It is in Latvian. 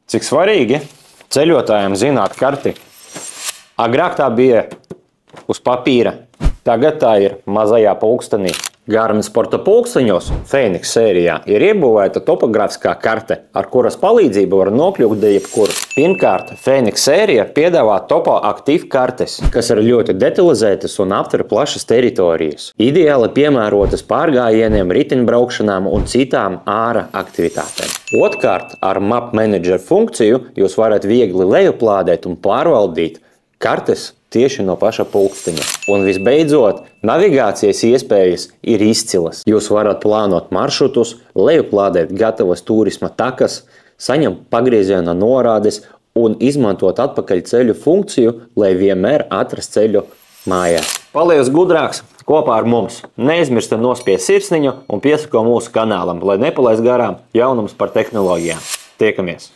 Cik svarīgi ceļotājiem zināt karti. Agrāk tā bija uz papīra, tagad tā ir mazajā pulkstenī. Garmin sporta pulksteņos Fēniks sērijā ir iebūvēta topogrāfiskā karte, ar kuras palīdzību var nokļūt jebkur. Pirmkārt, Fēniks sērija piedāvā topo aktīvu kartes, kas ir ļoti detalizētas un aptver plašas teritorijas. Ideāli piemērotas pārgājieniem, riteņbraukšanām un citām āra aktivitātēm. Otrkārt, ar Map Manager funkciju jūs varat viegli lejuplādēt un pārvaldīt kartes tieši no paša pulksteņa. Un visbeidzot, navigācijas iespējas ir izcilas. Jūs varat plānot maršrutus, lejuplādēt gatavas turisma takas, saņemt pagrieziena norādes un izmantot atpakaļceļu funkciju, lai vienmēr atrast ceļu mājās. Paliec gudrāks kopā ar mums! Neaizmirstam nospiest sirsniņu un piesako mūsu kanālam, lai nepalaist garām jaunums par tehnoloģijām. Tiekamies!